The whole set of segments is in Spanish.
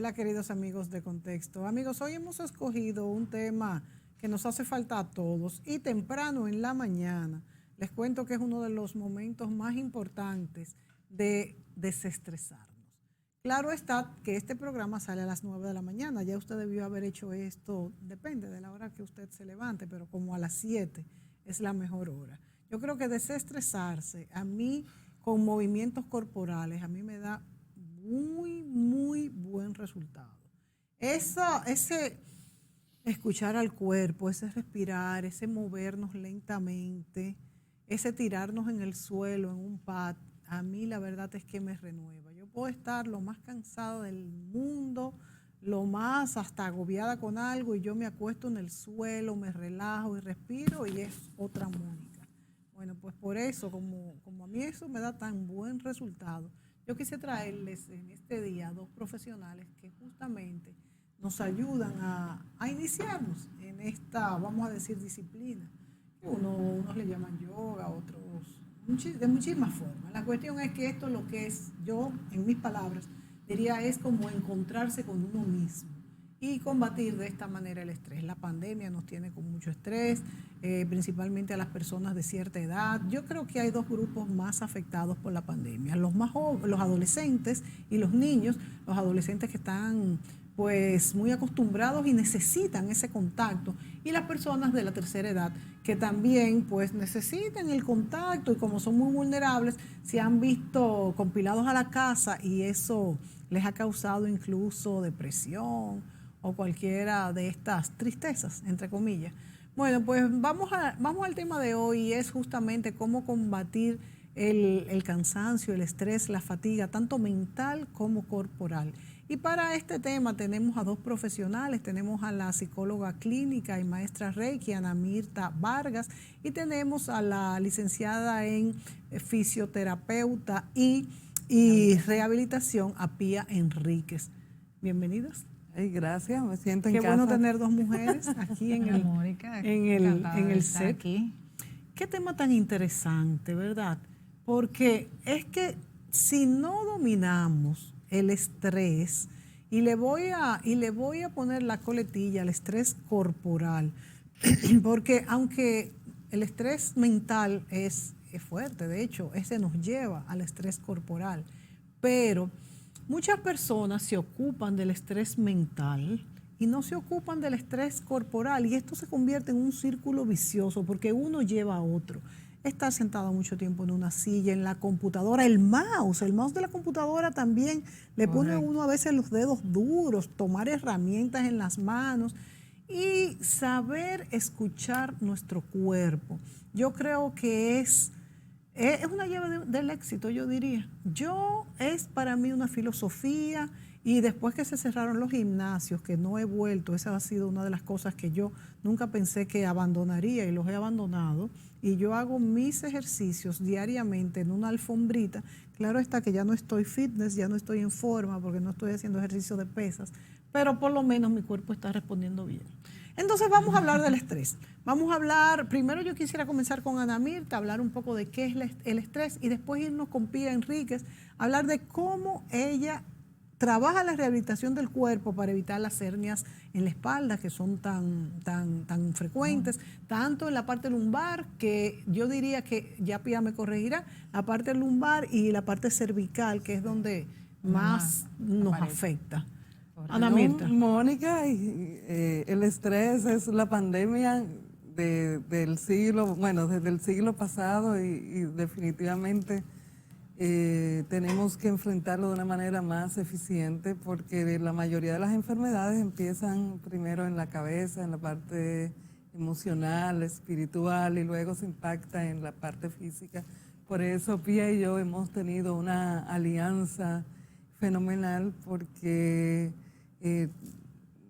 Hola queridos amigos de Contexto. Amigos, hoy hemos escogido un tema que nos hace falta a todos y temprano en la mañana. Les cuento que es uno de los momentos más importantes de desestresarnos. Claro está que este programa sale a las 9 de la mañana. Ya usted debió haber hecho esto, depende de la hora que usted se levante, pero como a las 7 es la mejor hora. Yo creo que desestresarse, a mí con movimientos corporales, a mí me da muy buen resultado. Ese escuchar al cuerpo, ese respirar, ese movernos lentamente, ese tirarnos en el suelo, en un pad, a mí la verdad es que me renueva. Yo puedo estar lo más cansada del mundo, lo más hasta agobiada con algo y yo me acuesto en el suelo, me relajo y respiro y es otra Mónica. Bueno, pues por eso, como a mí eso me da tan buen resultado, yo quise traerles en este día dos profesionales que justamente nos ayudan a iniciarnos en esta, vamos a decir, disciplina. Unos le llaman yoga, otros de muchísimas formas. La cuestión es que esto lo que es, yo en mis palabras, diría es como encontrarse con uno mismo y combatir de esta manera el estrés. La pandemia nos tiene con mucho estrés, principalmente a las personas de cierta edad. Yo creo que hay dos grupos más afectados por la pandemia, los adolescentes y los niños, los adolescentes que están pues muy acostumbrados y necesitan ese contacto, y las personas de la tercera edad que también pues necesitan el contacto y como son muy vulnerables se han visto compilados a la casa y eso les ha causado incluso depresión o cualquiera de estas tristezas, entre comillas. Bueno, pues vamos al tema de hoy y es justamente cómo combatir el cansancio, el estrés, la fatiga, tanto mental como corporal. Y para este tema tenemos a dos profesionales, tenemos a la psicóloga clínica y maestra Reiki, Ana Mirta Vargas, y tenemos a la licenciada en fisioterapeuta y rehabilitación, a Pía Enríquez. Bienvenidas. Ay, gracias, me siento en Qué casa. bueno tener dos mujeres aquí en el set. Aquí. Qué tema tan interesante, ¿verdad? Porque es que si no dominamos el estrés, y le voy a poner la coletilla al estrés corporal, porque aunque el estrés mental es fuerte, de hecho, ese nos lleva al estrés corporal, pero muchas personas se ocupan del estrés mental y no se ocupan del estrés corporal y esto se convierte en un círculo vicioso porque uno lleva a otro. Estar sentado mucho tiempo en una silla, en la computadora, el mouse de la computadora también le pone a uno a veces los dedos duros, tomar herramientas en las manos y saber escuchar nuestro cuerpo. Yo creo que es una llave del éxito, yo diría. Es para mí una filosofía y después que se cerraron los gimnasios, que no he vuelto, esa ha sido una de las cosas que yo nunca pensé que abandonaría y los he abandonado. Y yo hago mis ejercicios diariamente en una alfombrita. Claro está que ya no estoy fitness, ya no estoy en forma porque no estoy haciendo ejercicio de pesas, pero por lo menos mi cuerpo está respondiendo bien. Entonces vamos a hablar del estrés. Vamos a hablar, primero yo quisiera comenzar con Ana Mirta, hablar un poco de qué es el estrés y después irnos con Pía Enríquez, hablar de cómo ella trabaja la rehabilitación del cuerpo para evitar las hernias en la espalda que son tan frecuentes, tanto en la parte lumbar, que yo diría que ya Pía me corregirá, la parte lumbar y la parte cervical, que es donde más nos afecta. Ana Mirta. Mónica, el estrés es la pandemia del siglo, bueno, desde el siglo pasado y definitivamente tenemos que enfrentarlo de una manera más eficiente porque la mayoría de las enfermedades empiezan primero en la cabeza, en la parte emocional, espiritual y luego se impacta en la parte física. Por eso Pía y yo hemos tenido una alianza fenomenal porque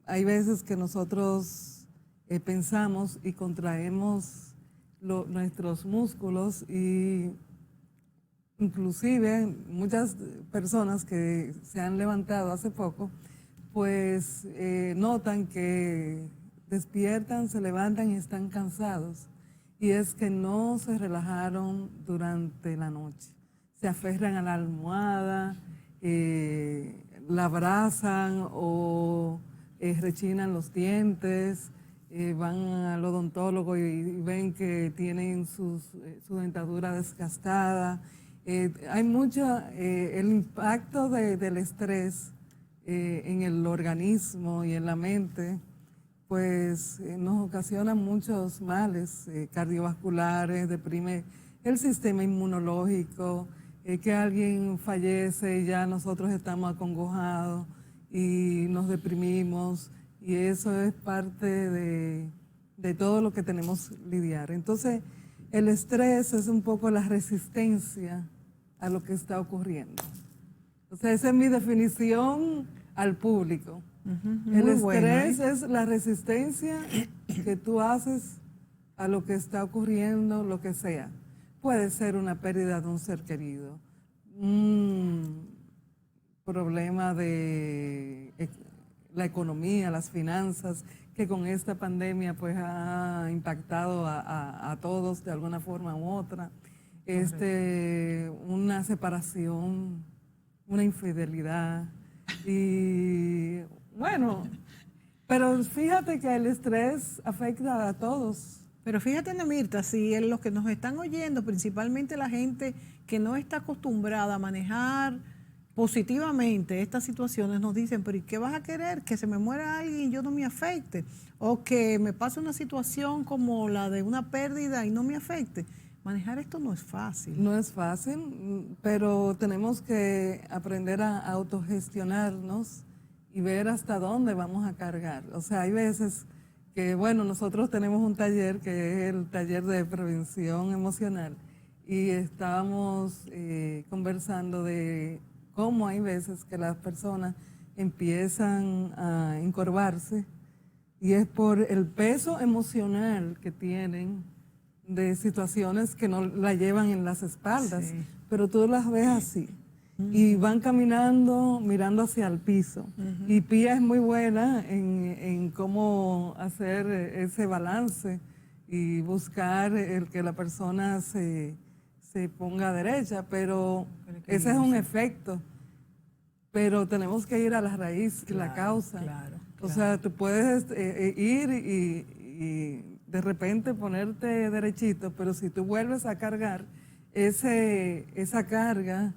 hay veces que nosotros pensamos y contraemos nuestros músculos y inclusive muchas personas que se han levantado hace poco, pues notan que despiertan, se levantan y están cansados. Y es que no se relajaron durante la noche. Se aferran a la almohada, la abrazan o rechinan los dientes, van al odontólogo y ven que tienen su dentadura desgastada. Hay mucho, el impacto del estrés en el organismo y en la mente, pues nos ocasiona muchos males cardiovasculares, deprime el sistema inmunológico, que alguien fallece y ya nosotros estamos acongojados y nos deprimimos, y eso es parte de todo lo que tenemos que lidiar. Entonces, el estrés es un poco la resistencia a lo que está ocurriendo. O sea, esa es mi definición al público. El estrés es la resistencia que tú haces a lo que está ocurriendo, lo que sea. Puede ser una pérdida de un ser querido, un problema de la economía, las finanzas, que con esta pandemia pues ha impactado a todos de alguna forma u otra. Una separación, una infidelidad. Y bueno, pero fíjate que el estrés afecta a todos. Pero fíjate, Ana Mirta, si en los que nos están oyendo, principalmente la gente que no está acostumbrada a manejar positivamente estas situaciones, nos dicen, pero ¿y qué vas a querer? Que se me muera alguien y yo no me afecte, o que me pase una situación como la de una pérdida y no me afecte. Manejar esto no es fácil. No es fácil, pero tenemos que aprender a autogestionarnos y ver hasta dónde vamos a cargar. O sea, hay veces que, bueno, nosotros tenemos un taller que es el taller de prevención emocional, y estábamos conversando de cómo hay veces que las personas empiezan a encorvarse, y es por el peso emocional que tienen de situaciones que no la llevan en las espaldas, sí, pero tú las ves así. Y van caminando, mirando hacia el piso. Y Pía es muy buena en cómo hacer ese balance y buscar el que la persona se ponga derecha, pero ese es un efecto. Pero tenemos que ir a la raíz, la causa. Claro. O sea, tú puedes ir y de repente ponerte derechito, pero si tú vuelves a cargar esa carga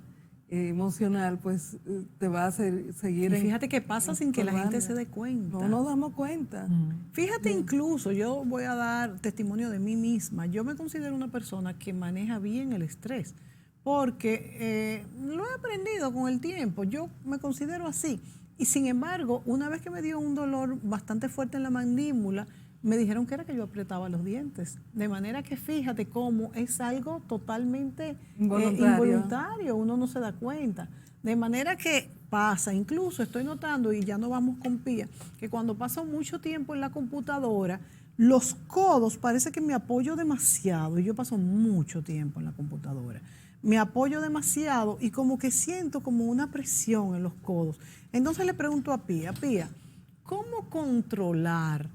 emocional, pues te va a seguir. Y fíjate qué pasa sin que la gente se dé cuenta. No nos damos cuenta. Fíjate, incluso yo voy a dar testimonio de mí misma. Yo me considero una persona que maneja bien el estrés, porque lo he aprendido con el tiempo. Yo me considero así. Y sin embargo, una vez que me dio un dolor bastante fuerte en la mandíbula, me dijeron que era que yo apretaba los dientes. De manera que fíjate cómo es algo totalmente involuntario, uno no se da cuenta. De manera que pasa, incluso estoy notando, y ya no vamos con Pía, que cuando paso mucho tiempo en la computadora, los codos parece que me apoyo demasiado, y yo paso mucho tiempo en la computadora. Me apoyo demasiado y como que siento como una presión en los codos. Entonces le pregunto a Pía, ¿cómo controlar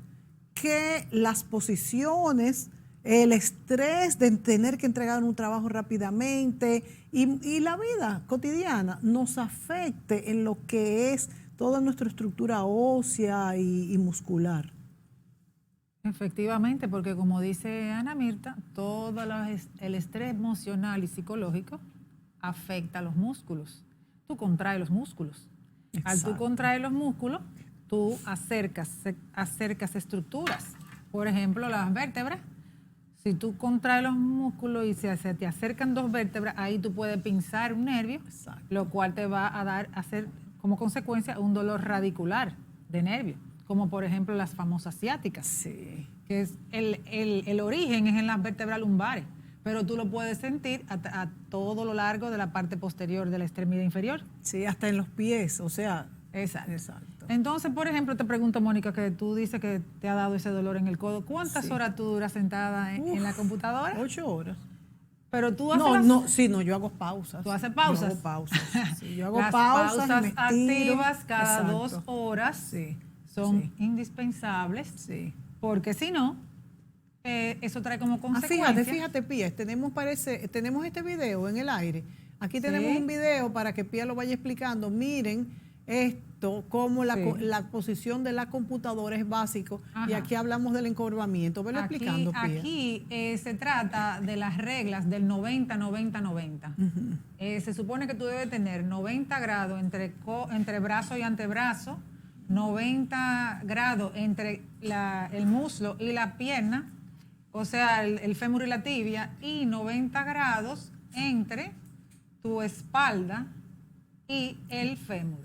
que las posiciones, el estrés de tener que entregar un trabajo rápidamente y la vida cotidiana nos afecte en lo que es toda nuestra estructura ósea y muscular? Efectivamente, porque como dice Ana Mirta, todo el estrés emocional y psicológico afecta a los músculos. Tú contraes los músculos. Exacto. Al tú contraer los músculos, tú acercas estructuras. Por ejemplo, las vértebras. Si tú contraes los músculos y se te acercan dos vértebras, ahí tú puedes pinzar un nervio, exacto, lo cual te va a hacer como consecuencia un dolor radicular de nervio, como por ejemplo las famosas ciáticas, sí, que es el origen es en las vértebras lumbares, pero tú lo puedes sentir a todo lo largo de la parte posterior de la extremidad inferior. Sí, hasta en los pies, o sea. Exacto. Entonces, por ejemplo, te pregunto, Mónica, que tú dices que te ha dado ese dolor en el codo. ¿Cuántas horas tú duras sentada en la computadora? 8 horas. Pero tú haces yo hago pausas. ¿Tú haces pausas? Yo hago pausas. Sí, yo hago Las pausas activas cada exacto, 2 horas sí, son indispensables, sí, porque si no, eso trae como consecuencia. Fíjate, Pía, tenemos este video en el aire. Aquí tenemos un video para que Pía lo vaya explicando. Miren, esto como la posición de la computadora es básico. Ajá. Y aquí hablamos del encorvamiento. Velo explicando, Pía. Aquí se trata de las reglas del 90-90-90. Se supone que tú debes tener 90 grados entre brazo y antebrazo, 90 grados entre el muslo y la pierna, o sea, el fémur y la tibia, y 90 grados entre tu espalda y el fémur.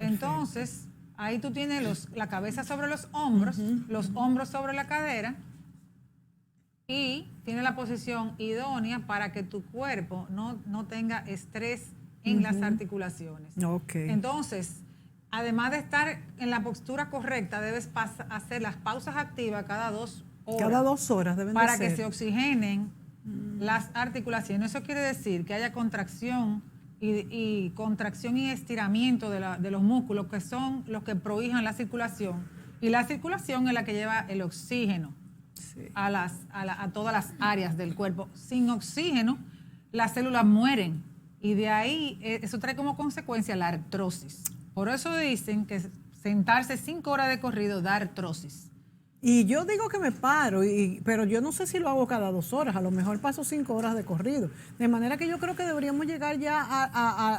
Entonces, ahí tú tienes la cabeza sobre los hombros sobre la cadera, y tienes la posición idónea para que tu cuerpo no tenga estrés en las articulaciones. Entonces, además de estar en la postura correcta, debes hacer las pausas activas cada 2 horas. Cada 2 horas deben de ser. Para que se oxigenen las articulaciones. Eso quiere decir que haya contracción y contracción y estiramiento de los músculos, que son los que prohijan la circulación. Y la circulación es la que lleva el oxígeno a todas las áreas del cuerpo. Sin oxígeno, las células mueren. Y de ahí, eso trae como consecuencia la artrosis. Por eso dicen que sentarse 5 horas de corrido da artrosis. Y yo digo que me paro, pero yo no sé si lo hago cada 2 horas, a lo mejor paso 5 horas de corrido. De manera que yo creo que deberíamos llegar ya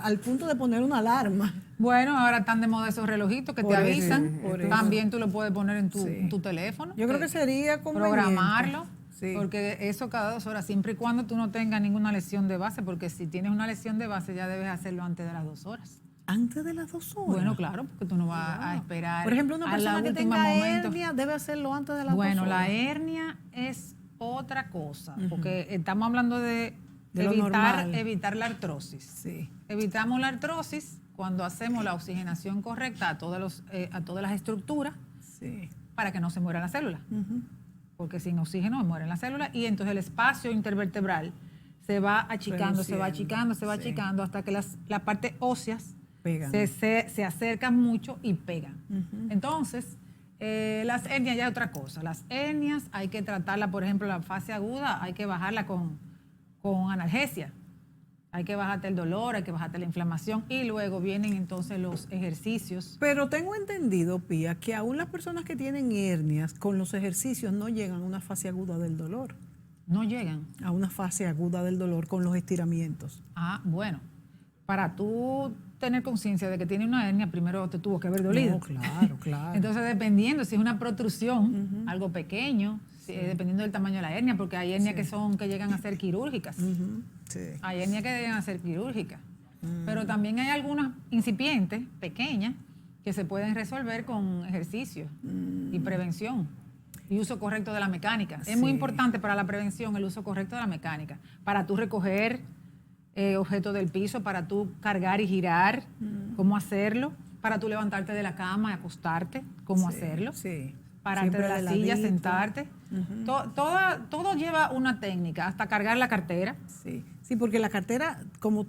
al punto de poner una alarma. Bueno, ahora están de moda esos relojitos que te avisan. Por eso. También tú lo puedes poner en tu teléfono. Yo creo que sería conveniente. Programarlo. Sí. Porque eso cada 2 horas, siempre y cuando tú no tengas ninguna lesión de base, porque si tienes una lesión de base ya debes hacerlo antes de las 2 horas. ¿Antes de las 2 horas? Bueno, claro, porque tú no vas a esperar. Por ejemplo, una persona que tenga momento. hernia debe hacerlo antes de las 2 horas. Bueno, la hernia es otra cosa, porque estamos hablando de evitar la artrosis. Sí. Evitamos la artrosis cuando hacemos la oxigenación correcta a todas las estructuras, para que no se mueran las células. Porque sin oxígeno mueren las células, y entonces el espacio intervertebral se va achicando, se va achicando hasta que las partes óseas se acercan mucho y pegan. Entonces, las hernias ya es otra cosa. Las hernias hay que tratarla, por ejemplo, la fase aguda, hay que bajarla con analgesia. Hay que bajarte el dolor, hay que bajarte la inflamación, y luego vienen entonces los ejercicios. Pero tengo entendido, Pía, que aún las personas que tienen hernias con los ejercicios no llegan a una fase aguda del dolor. No llegan a una fase aguda del dolor con los estiramientos. Bueno, para tú tener conciencia de que tiene una hernia, primero te tuvo que haber dolido. No, claro. Entonces, dependiendo si es una protrusión, algo pequeño, dependiendo del tamaño de la hernia, porque hay hernias que llegan a ser quirúrgicas. Hay hernias que llegan a ser quirúrgicas. Pero también hay algunas incipientes, pequeñas, que se pueden resolver con ejercicio y prevención. Y uso correcto de la mecánica. Es muy importante para la prevención el uso correcto de la mecánica. Para tú recoger objetos del piso, para tú cargar y girar, cómo hacerlo. Para tú levantarte de la cama y acostarte, cómo hacerlo. Pararte de la silla, sentarte. Todo lleva una técnica, hasta cargar la cartera. Sí, porque la cartera, como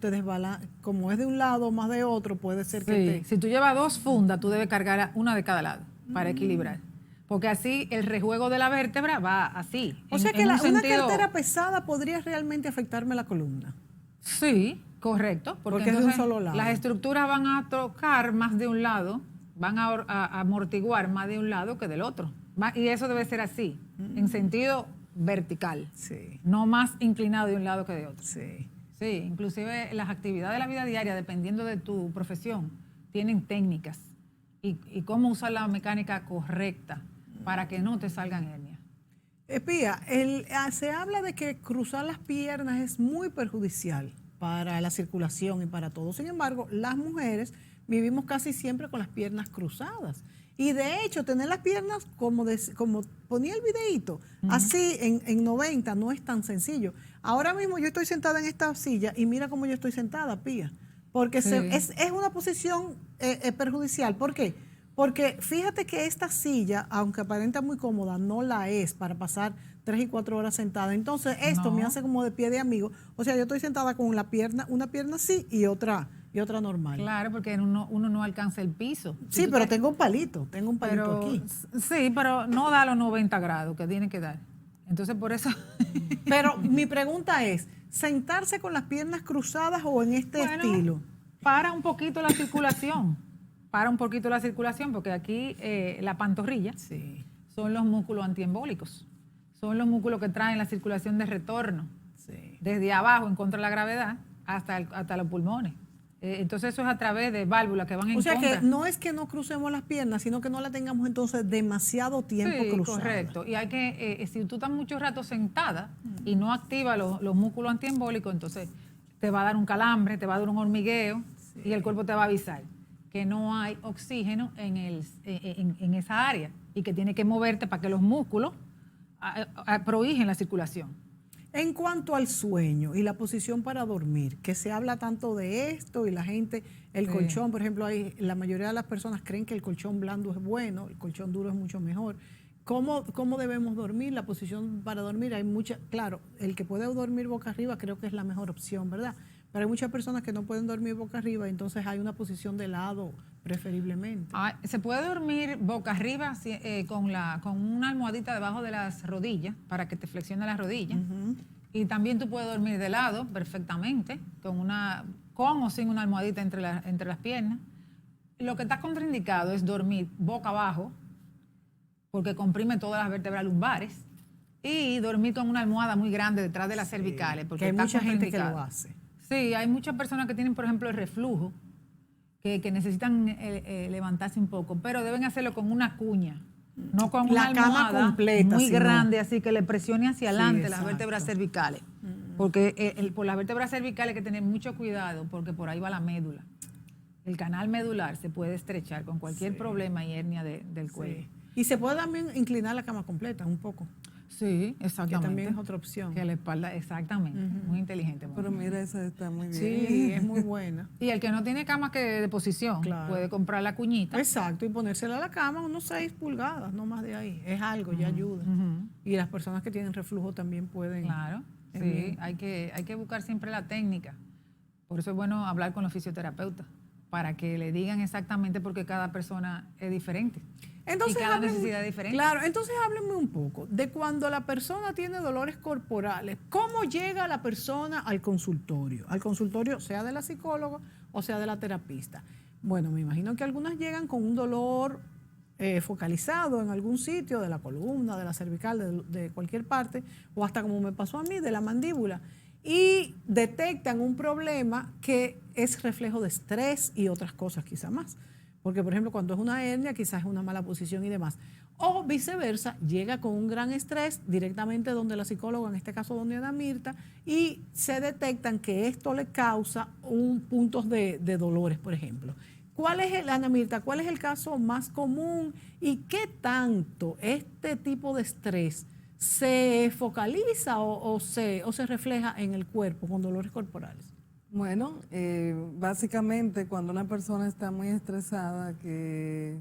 como es de un lado o más de otro, puede ser que Si tú llevas 2 fundas, tú debes cargar una de cada lado para equilibrar. Porque así el rejuego de la vértebra va así. O sea que una cartera pesada podría realmente afectarme la columna. Sí, correcto. Porque es de un solo lado. Las estructuras van a tocar más de un lado, van a amortiguar más de un lado que del otro. Y eso debe ser así, en sentido vertical. No más inclinado de un lado que de otro. Sí, inclusive las actividades de la vida diaria, dependiendo de tu profesión, tienen técnicas y cómo usar la mecánica correcta para que no te salgan hernias. Pía, se habla de que cruzar las piernas es muy perjudicial para la circulación y para todo. Sin embargo, las mujeres vivimos casi siempre con las piernas cruzadas. Y de hecho, tener las piernas, como ponía el videíto, así en 90 no es tan sencillo. Ahora mismo yo estoy sentada en esta silla y mira cómo yo estoy sentada, Pía. Porque es una posición perjudicial. ¿Por qué? Porque fíjate que esta silla, aunque aparenta muy cómoda, no la es para pasar 3 y 4 horas sentada. Entonces esto me hace como de pie de amigo. O sea, yo estoy sentada con una pierna así y otra normal. Claro, porque uno no alcanza el piso. Sí, pero tengo un palito aquí. Sí, pero no da los 90 grados que tiene que dar. Entonces por eso... Pero mi pregunta es, ¿sentarse con las piernas cruzadas o en este estilo? Para un poquito la circulación. para un poquito la circulación, porque aquí la pantorrilla Sí, son los músculos antiembólicos, son los músculos que traen la circulación de retorno, sí. desde abajo en contra de la gravedad hasta los pulmones. Entonces eso es a través de válvulas que van en O sea contra. que no es que no crucemos las piernas, sino que no la tengamos entonces demasiado tiempo Sí, cruzada. correcto. Y hay que, si tú estás mucho rato sentada y no activas los músculos antiembólicos, entonces te va a dar un calambre, te va a dar un hormigueo y el cuerpo te va a avisar que no hay oxígeno en esa área y que tiene que moverte para que los músculos prohijen la circulación. En cuanto al sueño y la posición para dormir, que se habla tanto de esto y la gente, el Sí. colchón, por ejemplo, la mayoría de las personas creen que el colchón blando es bueno, el colchón duro es mucho mejor. ¿Cómo debemos dormir? La posición para dormir, hay mucha, claro, el que puede dormir boca arriba creo que es la mejor opción, ¿verdad? Pero hay muchas personas que no pueden dormir boca arriba, entonces hay una posición de lado preferiblemente. Se puede dormir boca arriba con una almohadita debajo de las rodillas para que te flexione las rodillas. Y también tú puedes dormir de lado perfectamente, con o sin una almohadita entre las piernas. Lo que está contraindicado es dormir boca abajo, porque comprime todas las vértebras lumbares, y dormir con una almohada muy grande detrás de las cervicales, porque Que hay está mucha gente que contraindicado. lo hace. Sí, hay muchas personas que tienen, por ejemplo, el reflujo, que necesitan levantarse un poco, pero deben hacerlo con una cuña, no con La una cama almohada completa, muy sino- grande, así que le presione hacia Sí, adelante las exacto. vértebras cervicales. Porque por las vértebras cervicales hay que tener mucho cuidado, porque por ahí va la médula. El canal medular se puede estrechar con cualquier problema y hernia del cuello. Sí. Y se puede también inclinar la cama completa un poco, Sí, que exactamente. también es otra opción. Que la espalda, exactamente. Muy inteligente. muy Pero bien. mira, esa está muy bien. Sí, es muy buena. Y el que no tiene cama de posición, Claro. puede comprar la cuñita. Exacto, y ponérsela a la cama unos 6 pulgadas, no más de ahí. Es algo, ya ayuda. Y las personas que tienen reflujo también pueden. Claro, Es sí, bien. hay que buscar siempre la técnica. Por eso es bueno hablar con los fisioterapeutas, para que le digan exactamente porque cada persona es diferente. Entonces, y cada hábleme- necesidad es diferente. Claro, entonces háblenme un poco de cuando la persona tiene dolores corporales, ¿cómo llega la persona al consultorio? Al consultorio, sea de la psicóloga o sea de la terapista. Bueno, me imagino que algunas llegan con un dolor focalizado en algún sitio de la columna, de la cervical, de cualquier parte, o hasta como me pasó a mí, de la mandíbula, y detectan un problema que es reflejo de estrés y otras cosas quizá más. Porque, por ejemplo, cuando es una hernia, quizás es una mala posición y demás. O viceversa, llega con un gran estrés directamente donde la psicóloga, en este caso donde Ana Mirta, y se detectan que esto le causa puntos de dolores, por ejemplo. Ana Mirta, cuál es el caso más común y qué tanto este tipo de estrés se focaliza o se refleja en el cuerpo con dolores corporales? Bueno, básicamente cuando una persona está muy estresada, que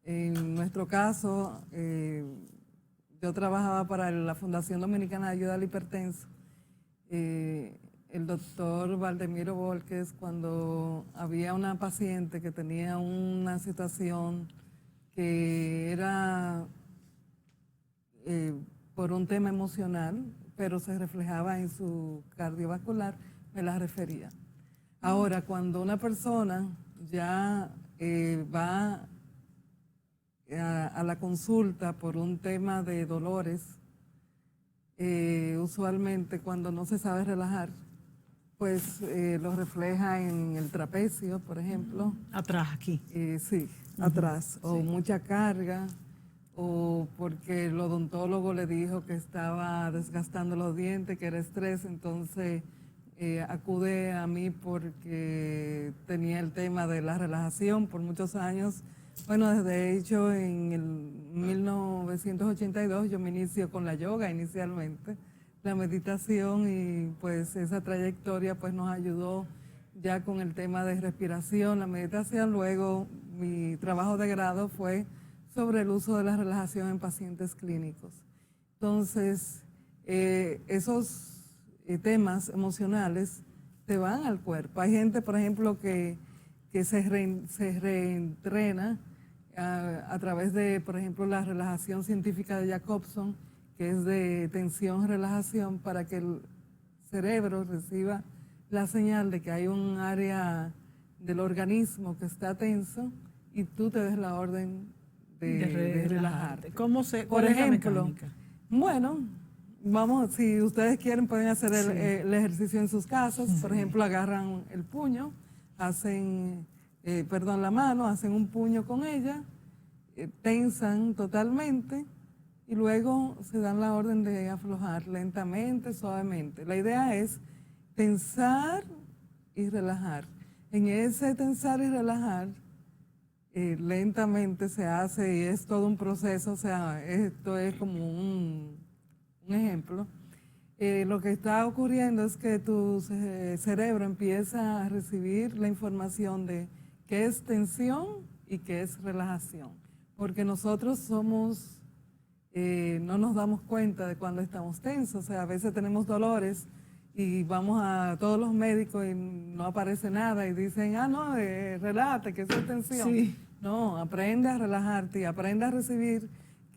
en nuestro caso, yo trabajaba para la Fundación Dominicana de Ayuda al Hipertenso, el doctor Valdemiro Volques, cuando había una paciente que tenía una situación que era por un tema emocional, pero se reflejaba en su cardiovascular, me la refería. Ahora, cuando una persona ya va a la consulta por un tema de dolores, usualmente cuando no se sabe relajar, pues lo refleja en el trapecio, por ejemplo. Atrás, aquí. Sí, atrás, o mucha carga, o porque el odontólogo le dijo que estaba desgastando los dientes, que era estrés, entonces acude a mí porque tenía el tema de la relajación por muchos años. Bueno, de hecho, en el 1982 yo me inicio con la yoga inicialmente, la meditación, y pues esa trayectoria pues nos ayudó ya con el tema de respiración, la meditación. Luego mi trabajo de grado fue sobre el uso de la relajación en pacientes clínicos. Entonces, esos temas emocionales te van al cuerpo. Hay gente, por ejemplo, que se reentrena a través de, por ejemplo, la relajación científica de Jacobson, que es de tensión-relajación, para que el cerebro reciba la señal de que hay un área del organismo que está tenso y tú te des la orden de relajarte. ¿Cuál Por es la ejemplo, mecánica? bueno, vamos, si ustedes quieren pueden hacer el ejercicio en sus casas. Por ejemplo, agarran el puño, hacen, la mano, hacen un puño con ella, tensan totalmente y luego se dan la orden de aflojar lentamente, suavemente. La idea es tensar y relajar. En ese tensar y relajar, lentamente se hace y es todo un proceso, o sea, esto es como un ejemplo. Lo que está ocurriendo es que tu cerebro empieza a recibir la información de qué es tensión y qué es relajación, porque nosotros somos, no nos damos cuenta de cuando estamos tensos, o sea, a veces tenemos dolores y vamos a todos los médicos y no aparece nada y dicen, no, relájate, que eso es tensión. Sí. No, aprende a relajarte y aprende a recibir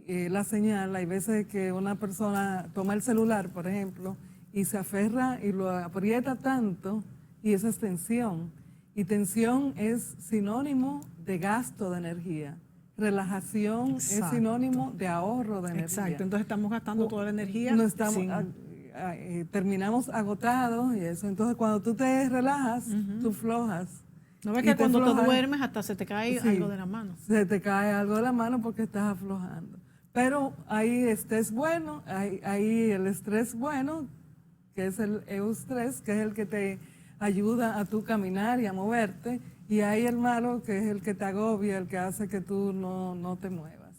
la señal. Hay veces que una persona toma el celular, por ejemplo, y se aferra y lo aprieta tanto y eso es tensión. Y tensión es sinónimo de gasto de energía. Relajación Exacto. es sinónimo de ahorro de energía. Exacto, entonces estamos gastando toda la energía. No estamos, sin- terminamos agotados y eso. Entonces, cuando tú te relajas, tú flojas. ¿No ves Y que te cuando te aflojas, duermes hasta se te cae sí, algo de la mano? se te cae algo de la mano porque estás aflojando. Pero hay estrés bueno, hay el estrés bueno, que es el eustrés, que es el que te ayuda a tú caminar y a moverte, y hay el malo, que es el que te agobia, el que hace que tú no te muevas.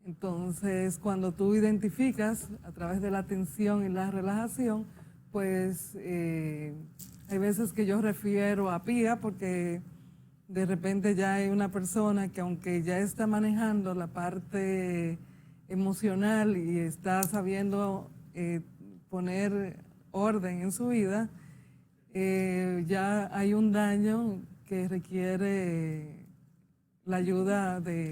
Entonces, cuando tú identificas a través de la atención y la relajación, pues hay veces que yo refiero a PIA porque de repente ya hay una persona que aunque ya está manejando la parte emocional y está sabiendo poner orden en su vida, ya hay un daño que requiere la ayuda de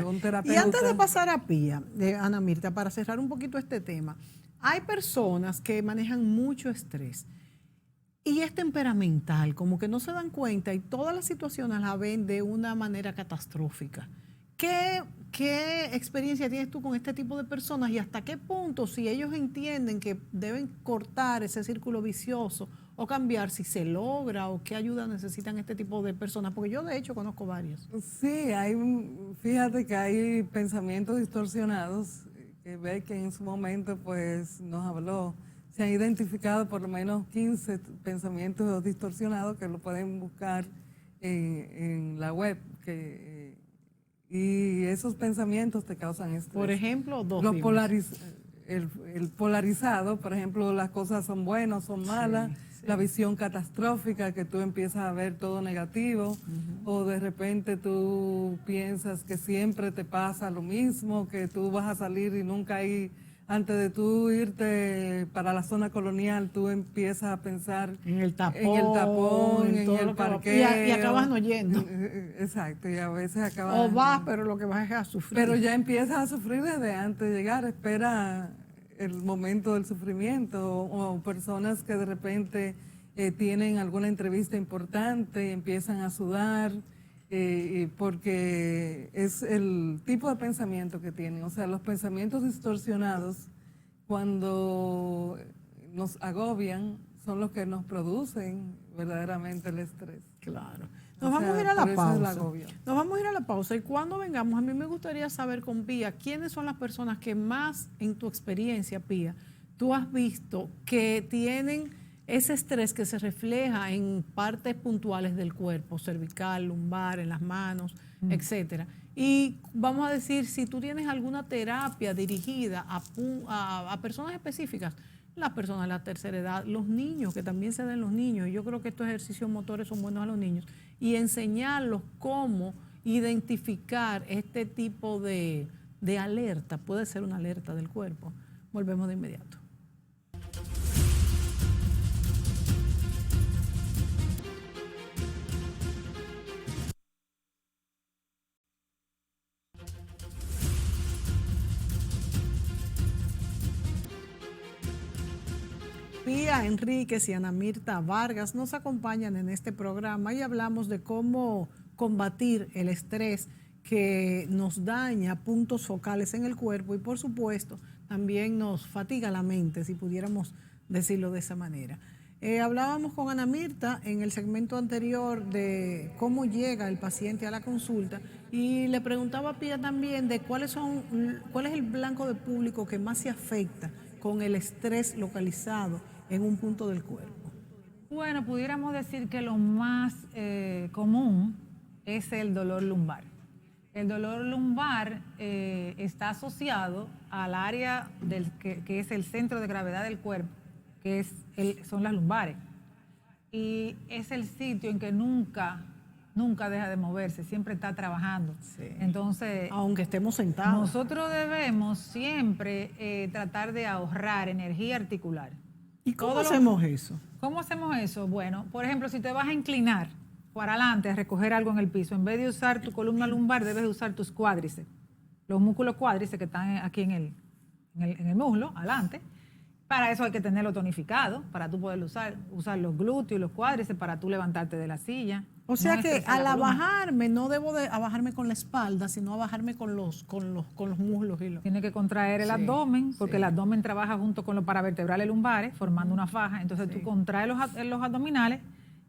un terapeuta. Y antes de pasar a Pía, Ana Mirta, para cerrar un poquito este tema, hay personas que manejan mucho estrés y es temperamental, como que no se dan cuenta y todas las situaciones la ven de una manera catastrófica. ¿Qué experiencia tienes tú con este tipo de personas y hasta qué punto, si ellos entienden que deben cortar ese círculo vicioso o cambiar, si se logra o qué ayuda necesitan este tipo de personas? Porque yo de hecho conozco varios. Sí, fíjate que hay pensamientos distorsionados que Beck en su momento pues nos habló. Se han identificado por lo menos 15 pensamientos distorsionados que lo pueden buscar en la web. Y esos pensamientos te causan estrés. Por ejemplo, el polarizado, por ejemplo, las cosas son buenas, son malas, la visión catastrófica, que tú empiezas a ver todo negativo, o de repente tú piensas que siempre te pasa lo mismo, que tú vas a salir y nunca hay, antes de tú irte para la zona colonial, tú empiezas a pensar en el tapón, en el parqueo. Y acabas no yendo. Exacto, y a veces acabas... O vas, pero lo que vas es a sufrir. Pero ya empiezas a sufrir desde antes de llegar, espera el momento del sufrimiento, o personas que de repente tienen alguna entrevista importante y empiezan a sudar, porque es el tipo de pensamiento que tienen. O sea, los pensamientos distorsionados, cuando nos agobian, son los que nos producen verdaderamente el estrés. Claro. Nos vamos a ir a la pausa. Nos vamos a ir a la pausa y cuando vengamos, a mí me gustaría saber con Pía, ¿quiénes son las personas que más en tu experiencia, Pía, tú has visto que tienen ese estrés que se refleja en partes puntuales del cuerpo, cervical, lumbar, en las manos, etcétera? Y vamos a decir, si tú tienes alguna terapia dirigida a personas específicas, las personas de la tercera edad, los niños, que también se den los niños, y yo creo que estos ejercicios motores son buenos a los niños, y enseñarlos cómo identificar este tipo de alerta, puede ser una alerta del cuerpo. Volvemos de inmediato. Pía Enríquez y Ana Mirta Vargas nos acompañan en este programa y hablamos de cómo combatir el estrés que nos daña puntos focales en el cuerpo y por supuesto también nos fatiga la mente, si pudiéramos decirlo de esa manera. Hablábamos con Ana Mirta en el segmento anterior de cómo llega el paciente a la consulta y le preguntaba a Pía también de cuál es el blanco de público que más se afecta con el estrés localizado en un punto del cuerpo. Bueno, pudiéramos decir que lo más común es el dolor lumbar. El dolor lumbar está asociado al área que es el centro de gravedad del cuerpo, que son las lumbares. Y es el sitio en que nunca deja de moverse, siempre está trabajando. Sí. Entonces, aunque estemos sentados. Nosotros debemos siempre tratar de ahorrar energía articular. ¿Y cómo hacemos eso? ¿Cómo hacemos eso? Bueno, por ejemplo, si te vas a inclinar para adelante a recoger algo en el piso, en vez de usar tu columna lumbar, debes usar tus cuádriceps, los músculos cuádriceps que están aquí en el muslo, adelante. Para eso hay que tenerlo tonificado, para tú poder usar los glúteos y los cuádriceps para tú levantarte de la silla. O sea No que estresar al la columna. abajarme, no debo de abajarme con la espalda, sino abajarme con los muslos. Tienes que contraer el abdomen, porque el abdomen trabaja junto con los paravertebrales lumbares, formando una faja. Entonces tú contraes los abdominales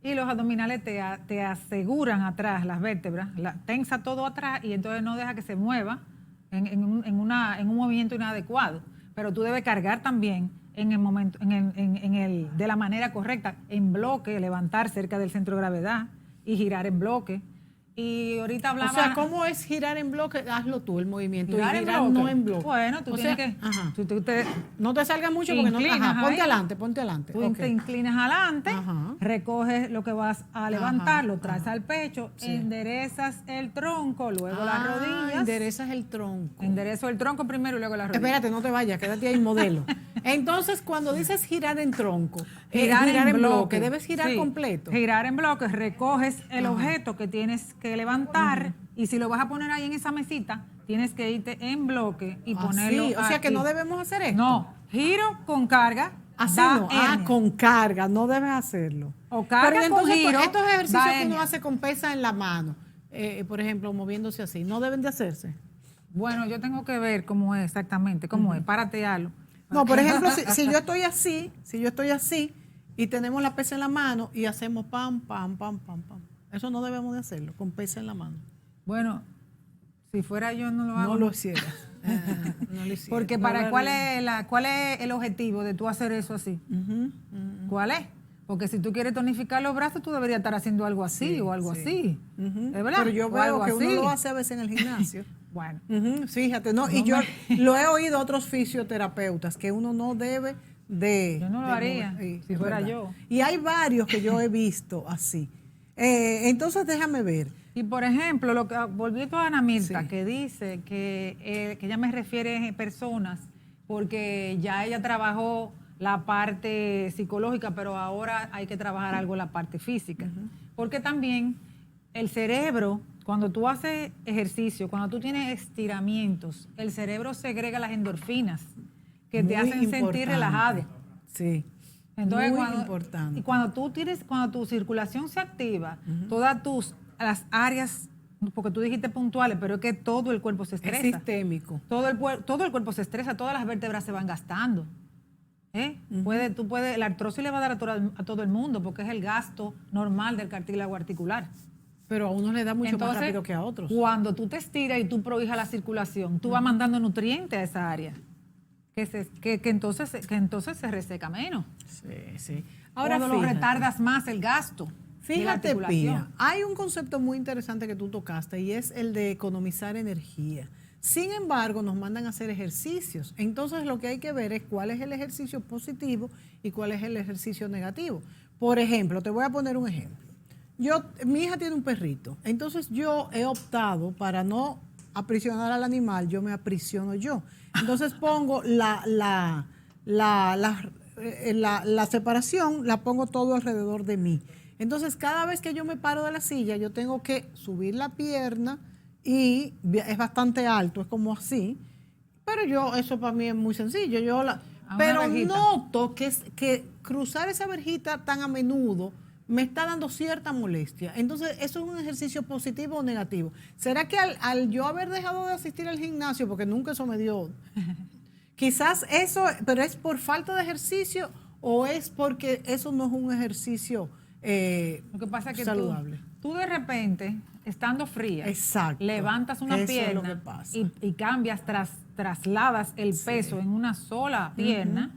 y los abdominales te aseguran atrás las vértebras, tensa todo atrás y entonces no deja que se mueva en un movimiento inadecuado. Pero tú debes cargar también en el momento, de la manera correcta, en bloque, levantar cerca del centro de gravedad y girar en bloque. Y ahorita hablaba... O sea, ¿cómo es girar en bloque? Hazlo tú, el movimiento. Girar y en girar bloque. no en bloque. Bueno, tú tienes que... Ajá. Tú No te salga mucho porque no... inclinas Ajá, ponte ahí. adelante, ponte adelante. Tú Ok. te inclinas adelante, Ajá. recoges lo que vas a levantar, lo traes Ajá. al pecho, Sí. enderezas el tronco, luego las rodillas. Enderezas el tronco. Enderezo el tronco primero y luego las rodillas. Espérate, no te vayas, quédate ahí modelo. Entonces, cuando dices girar en tronco, Girar en bloque. debes girar Sí. completo. Girar en bloque, recoges el objeto que tienes que levantar y si lo vas a poner ahí en esa mesita, tienes que irte en bloque y ponerlo Así, o sea que aquí. no debemos hacer esto. No, giro con carga, Así da no, hernia. con carga, no debes hacerlo. O carga Pero con entonces, giro, estos ejercicios da que uno hernia. hace con pesa en la mano, por ejemplo, moviéndose así, ¿no deben de hacerse? Bueno, yo tengo que ver cómo es exactamente, cómo es, párate algo. No, por ejemplo, si yo estoy así y tenemos la pesa en la mano y hacemos pam, pam, pam, pam, pam. Eso no debemos de hacerlo, con pesa en la mano. Bueno, si fuera yo no lo hago. No lo hicieras. No lo hicieras. Porque ¿cuál es el objetivo de tú hacer eso así? ¿Cuál es? Porque si tú quieres tonificar los brazos, tú deberías estar haciendo algo así o algo así. ¿Es verdad? Pero yo O veo algo que uno así. lo hace a veces en el gimnasio. Bueno. Fíjate, ¿no? Y yo lo he oído a otros fisioterapeutas que uno no debe de... Yo no lo de haría, mover. si Es fuera verdad. yo. Y hay varios que yo he visto así. Entonces déjame ver. Y por ejemplo, volviendo a Ana Mirta, Sí. que dice que ella me refiere a personas porque ya ella trabajó la parte psicológica, pero ahora hay que trabajar algo la parte física. Porque también el cerebro, cuando tú haces ejercicio, cuando tú tienes estiramientos, el cerebro segrega las endorfinas que te Muy hacen sentir importante. relajado. Sí. Entonces, Muy importante. Y cuando tu circulación se activa, las áreas, porque tú dijiste puntuales, pero es que todo el cuerpo se Es estresa. sistémico. Todo el cuerpo se estresa, todas las vértebras se van gastando. La artrosis le va a dar a todo el mundo porque es el gasto normal del cartílago articular. Pero a unos le da mucho más Entonces, rápido que a otros. Cuando tú te estiras y tú prohijas la circulación, tú vas mandando nutrientes a esa área, que entonces se reseca menos. Sí, sí. Ahora Cuando lo fíjate. retardas más el gasto. de la Fíjate, articulación. Pía, hay un concepto muy interesante que tú tocaste y es el de economizar energía. Sin embargo, nos mandan a hacer ejercicios. Entonces, lo que hay que ver es cuál es el ejercicio positivo y cuál es el ejercicio negativo. Por ejemplo, te voy a poner un ejemplo. Mi hija tiene un perrito. Entonces, yo he optado para no aprisionar al animal, yo me aprisiono yo. Entonces, pongo la separación, la pongo todo alrededor de mí. Entonces, cada vez que yo me paro de la silla, yo tengo que subir la pierna y es bastante alto, es como así. Pero eso para mí es muy sencillo. A una Pero verjita. noto que cruzar esa verjita tan a menudo me está dando cierta molestia. Entonces, ¿eso es un ejercicio positivo o negativo? ¿Será que al yo haber dejado de asistir al gimnasio, porque nunca eso me dio, quizás eso, pero es por falta de ejercicio o es porque eso no es un ejercicio Lo que pasa es que saludable? tú de repente, estando fría, Exacto. levantas una Eso es lo pierna que pasa. y cambias, trasladas el peso en una sola pierna.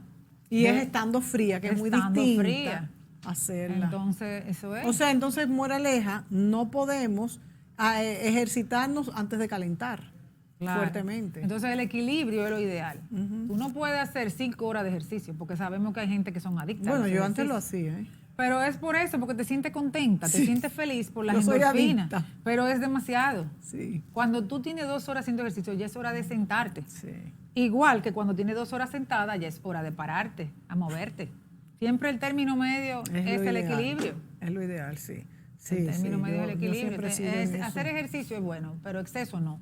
Y es estando fría, que es muy Estando distinta fría. hacerla. Entonces, eso es. O sea, entonces, moraleja, no podemos ejercitarnos antes de calentar Claro. fuertemente. Entonces, el equilibrio es lo ideal. Tú no puedes hacer 5 horas de ejercicio porque sabemos que hay gente que son adictas. Bueno, a los yo antes lo ejercicios. hacía, ¿eh? Pero es por eso, porque te sientes contenta, te Sí. sientes feliz por la Yo soy endorfina. adicta. Pero es demasiado. Sí, Cuando tú tienes 2 horas haciendo ejercicio, ya es hora de sentarte. sí. Igual que cuando tienes 2 horas sentada, ya es hora de pararte, a moverte. Siempre el término medio es lo el ideal. equilibrio. Es lo ideal, sí. Sí, El término sí, medio es el yo equilibrio. siempre he sido en eso. Hacer ejercicio es bueno, pero exceso no.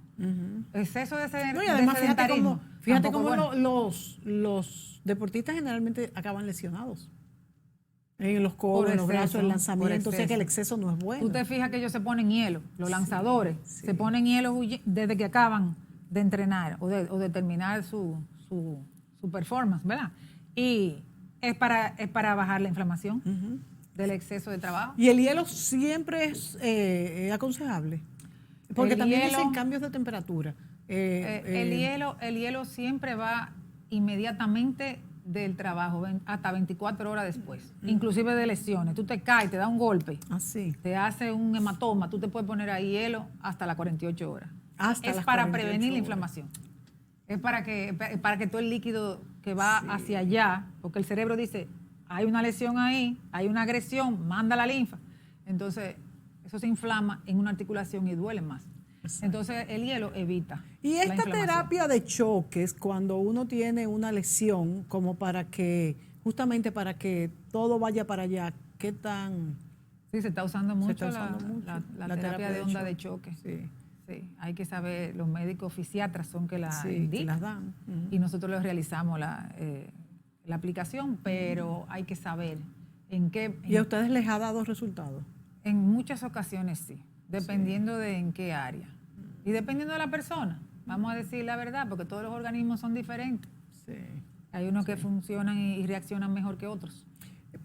Exceso de No, y además, fíjate tampoco cómo es bueno. los deportistas generalmente acaban lesionados. En los codos, Por en los brazos, exceso, el por lanzamiento. O sea que el exceso. exceso no es bueno. Tú te fijas que ellos se ponen hielo, los lanzadores sí. se ponen hielo desde que acaban de entrenar o de terminar su performance, ¿verdad? Y es para bajar la inflamación del exceso de trabajo. Y el hielo siempre es aconsejable. Porque El también hielo- dicen cambios de temperatura. El hielo siempre va inmediatamente del trabajo, hasta 24 horas después, inclusive de lesiones. Tú te caes, te da un golpe, Así. te hace un hematoma, tú te puedes poner ahí hielo hasta las 48 horas. Hasta es las para 48 prevenir la horas. inflamación. Es para que todo el líquido que va hacia allá, porque el cerebro dice, hay una lesión ahí, hay una agresión, manda la linfa. Entonces, eso se inflama en una articulación y duele más. Exacto. Entonces, el hielo evita Y la esta inflamación. terapia de choques, cuando uno tiene una lesión, como justamente para que todo vaya para allá, ¿qué tan Sí, se está usando mucho, está usando mucho la terapia de onda de choque. Sí, Sí, hay que saber, los médicos fisiatras son que la sí, que indican las dan. y nosotros les realizamos la aplicación, pero hay que saber en qué... ¿Y a ustedes les ha dado resultados? En muchas ocasiones sí, dependiendo de en qué área. Y dependiendo de la persona, vamos a decir la verdad, porque todos los organismos son diferentes. Sí. Hay unos que funcionan y reaccionan mejor que otros.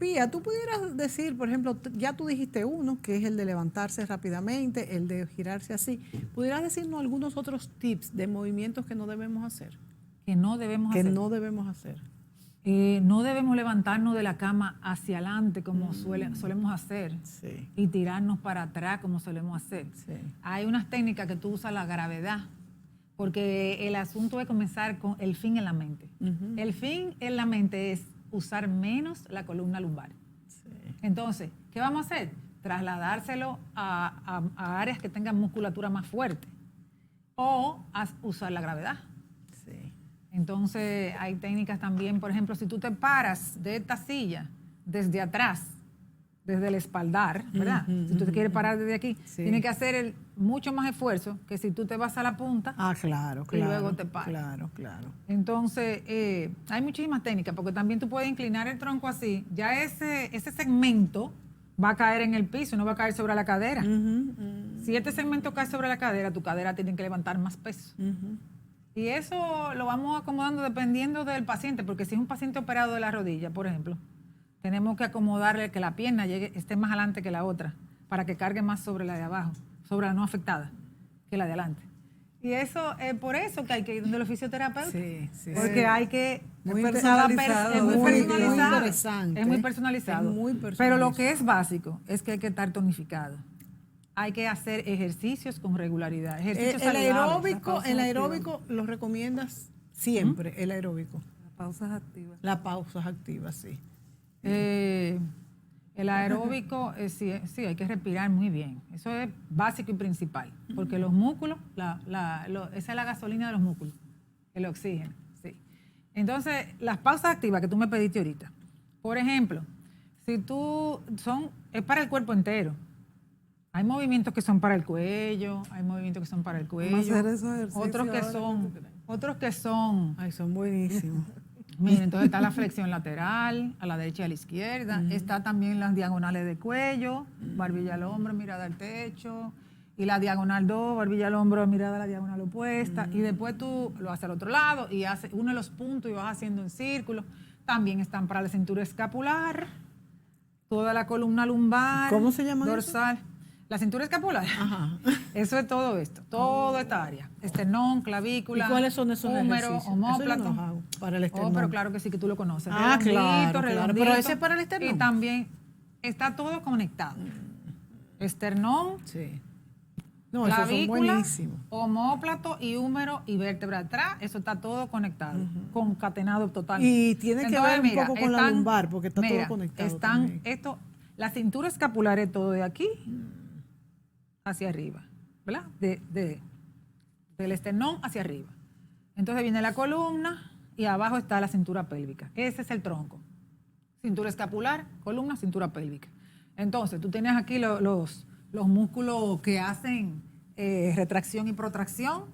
Pía, tú pudieras decir, por ejemplo, ya tú dijiste uno, que es el de levantarse rápidamente, el de girarse así. ¿Pudieras decirnos algunos otros tips de movimientos que no debemos hacer? Que no debemos Que hacer. no debemos hacer. No debemos levantarnos de la cama hacia adelante como solemos hacer Sí. y tirarnos para atrás como solemos hacer. Sí. Hay unas técnicas que tú usas la gravedad, porque el asunto es comenzar con el fin en la mente. El fin en la mente es usar menos la columna lumbar. Sí. Entonces, ¿qué vamos a hacer? Trasladárselo a áreas que tengan musculatura más fuerte o usar la gravedad. Sí. Entonces, hay técnicas también, por ejemplo, si tú te paras de esta silla desde atrás, desde el espaldar, ¿verdad? Si tú te quieres parar desde aquí, Sí. tienes que hacer mucho más esfuerzo que si tú te vas a la punta. Ah, claro, Y claro. luego te paras. Claro, claro. Entonces, hay muchísimas técnicas, porque también tú puedes inclinar el tronco así, ya ese segmento va a caer en el piso, no va a caer sobre la cadera. Si este segmento cae sobre la cadera, tu cadera tiene que levantar más peso. Y eso lo vamos acomodando dependiendo del paciente, porque si es un paciente operado de la rodilla, por ejemplo, tenemos que acomodarle que la pierna esté más adelante que la otra, para que cargue más sobre la de abajo, sobre la no afectada, que la de adelante. Y eso es por eso que hay que ir donde el fisioterapeuta. Sí, sí. Porque hay que... Muy cada personalizado, es muy muy personalizado. interesante. Es muy personalizado. Es muy Pero personalizado. lo que es básico es que hay que estar tonificado. Hay que hacer ejercicios con regularidad. Ejercicios El saludables. aeróbico lo recomiendas siempre, el aeróbico. Pausas activas. Las pausas activas, sí. El aeróbico, sí, hay que respirar muy bien. Eso es básico y principal. Porque los músculos, esa es la gasolina de los músculos, el oxígeno. Sí. Entonces, las pausas activas que tú me pediste ahorita. Por ejemplo, es para el cuerpo entero. Hay movimientos que son para el cuello, hay movimientos que son para el cuello. Vamos a hacer esos ejercicios Otros que ahora, son, otros que son Ay, son buenísimos. Mira, entonces está la flexión lateral, a la derecha y a la izquierda. Está también las diagonales de cuello, barbilla al hombro, mirada al techo. Y la diagonal 2, barbilla al hombro, mirada a la diagonal opuesta. Y después tú lo haces al otro lado y haces uno de los puntos y vas haciendo en círculo. También están para la cintura escapular, toda la columna lumbar. ¿Cómo se llama dorsal. La cintura escapular. Ajá. Eso es todo esto, toda esta área. Esternón, clavícula, ¿Y cuáles son esos húmero, ejercicios? omóplato. Eso yo no hago para el esternón. Oh, pero claro que sí, que tú lo conoces. Ah, claro, Redondito, claro. Pero ese es para el esternón. Y también está todo conectado. Esternón, Sí. No, esos son clavícula, buenísimos. omóplato y húmero y vértebra atrás, eso está todo conectado, concatenado total. Y tiene que ver un poco con la lumbar, porque está todo conectado también. La cintura escapular es todo de aquí hacia arriba, ¿verdad? Del esternón hacia arriba. Entonces viene la columna y abajo está la cintura pélvica. Ese es el tronco. Cintura escapular, columna, cintura pélvica. Entonces tú tienes aquí los músculos que hacen retracción y protracción,